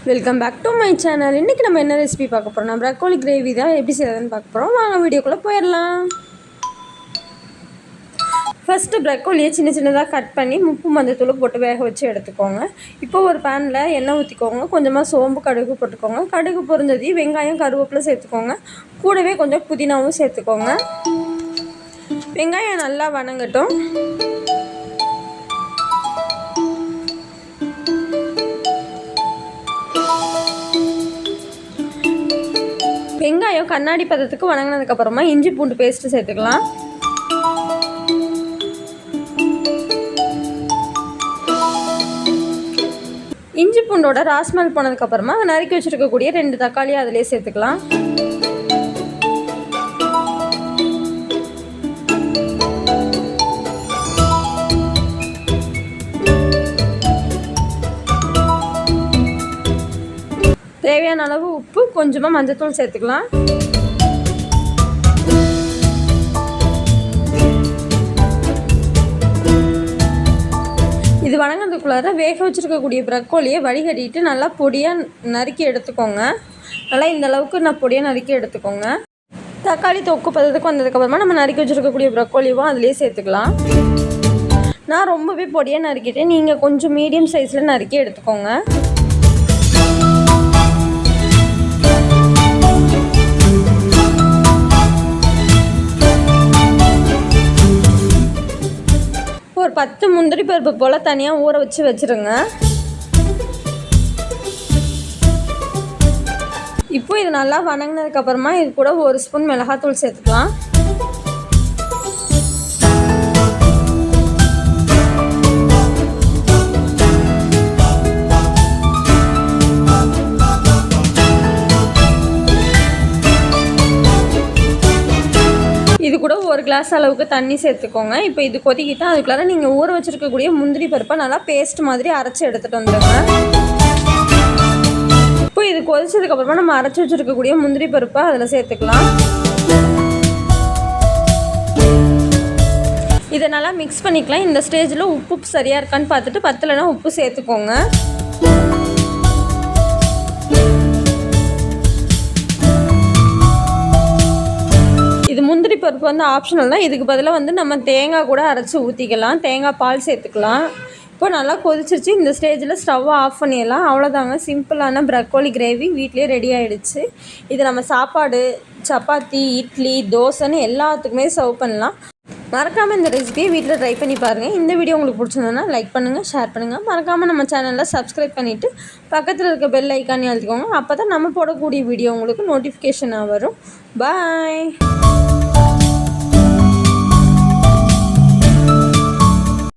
Welcome back to my channel. இன்றைக்கி நம்ம என்ன ரெசிபி பார்க்க போகிறோம்? நம்ம ப்ரக்கோலி கிரேவி தான் எப்படி செய்யறதுன்னு பார்க்க போகிறோம். வாங்க வீடியோக்குள்ளே போயிடலாம். ஃபஸ்ட்டு ப்ரக்கோலியை சின்ன சின்னதாக கட் பண்ணி உப்பு மஞ்சத்தூள் போட்டு வேக வச்சு எடுத்துக்கோங்க. இப்போ ஒரு பேனில் எண்ணெய் ஊற்றிக்கோங்க. கொஞ்சமாக சோம்பு கடுகு போட்டுக்கோங்க. கடுகு பொரிஞ்சதி வெங்காயம் கருவேப்பிலை சேர்த்துக்கோங்க. கூடவே கொஞ்சம் புதினாவும் சேர்த்துக்கோங்க. வெங்காயம் நல்லா வணங்கட்டும். வெங்காயம் கண்ணாடி பதத்துக்கு வணங்கினதுக்கப்புறமா இஞ்சி பூண்டு பேஸ்ட்டு சேர்த்துக்கலாம். இஞ்சி பூண்டோட ராஸ்மல் போனதுக்கப்புறமா நறுக்கி வச்சுருக்கக்கூடிய 2 தக்காளி அதிலே சேர்த்துக்கலாம். தேவையான அளவு உப்பு, கொஞ்சமாக மஞ்சத்தூள் சேர்த்துக்கலாம். இது வணங்கிறதுக்குள்ளார வேக வச்சுருக்கக்கூடிய ப்ரக்கோலியை வடிகட்டிட்டு நல்லா பொடியாக நறுக்கி எடுத்துக்கோங்க. நல்லா இந்த அளவுக்கு நான் பொடியாக நறுக்கி எடுத்துக்கோங்க. தக்காளி தொக்கு பதத்துக்கு வந்ததுக்கப்புறமா நம்ம நறுக்கி வச்சுருக்கக்கூடிய ப்ரக்கோலியும் அதிலே சேர்த்துக்கலாம். நான் ரொம்பவே பொடியாக நறுக்கிட்டேன். நீங்கள் கொஞ்சம் மீடியம் சைஸில் நறுக்கி எடுத்துக்கோங்க. ஒரு 10 முந்திரி பருப்பு போல் தனியாக ஊற வச்சு வச்சுருங்க. இப்போ இது நல்லா வணங்கினதுக்கப்புறமா இது கூட 1 ஸ்பூன் மிளகாத்தூள் சேர்த்துக்கலாம். இது கூட 1 கிளாஸ் அளவுக்கு தண்ணி சேர்த்துக்கோங்க. இப்போ இது கொதிக்கிட்டால் அதுக்குள்ளார நீங்கள் ஊற வச்சுருக்கக்கூடிய முந்திரி பருப்பை நல்லா பேஸ்ட் மாதிரி அரைச்சி எடுத்துகிட்டு வந்துடுங்க. இப்போ இது கொதிச்சதுக்கப்புறமா நம்ம அரைச்சி வச்சுருக்கக்கூடிய முந்திரி பருப்பை அதில் சேர்த்துக்கலாம். இதை நல்லா மிக்ஸ் பண்ணிக்கலாம். இந்த ஸ்டேஜில் உப்பு சரியாக இருக்கான்னு பார்த்துட்டு பத்தலைன்னா உப்பு சேர்த்துக்கோங்க. இது முந்திரி பருப்பு வந்து ஆப்ஷனல் தான். இதுக்கு பதிலாக வந்து நம்ம தேங்காய் கூட அரைச்சி ஊற்றிக்கலாம். தேங்காய் பால் சேர்த்துக்கலாம். இப்போ நல்லா கொதிச்சிருச்சு. இந்த ஸ்டேஜில் ஸ்டவ்வை ஆஃப் பண்ணிடலாம். அவ்வளோதாங்க, சிம்பிளான ப்ரக்கோலி கிரேவி வீட்டிலே ரெடி ஆகிடுச்சு. இது நம்ம சாப்பாடு, சப்பாத்தி, இட்லி, தோசைன்னு எல்லாத்துக்குமே சர்வ் பண்ணலாம். மறக்காமல் இந்த ரெசிபியை வீட்டில் ட்ரை பண்ணி பாருங்கள். இந்த வீடியோ உங்களுக்கு பிடிச்சிருந்ததுன்னா லைக் பண்ணுங்கள், ஷேர் பண்ணுங்கள். மறக்காமல் நம்ம சேனலில் சப்ஸ்கிரைப் பண்ணிவிட்டு பக்கத்தில் இருக்க பெல் ஐக்கானே அழுத்திக்கோங்க. அப்போ தான் நம்ம போடக்கூடிய வீடியோ உங்களுக்கு நோட்டிஃபிகேஷனாக வரும். பாய்.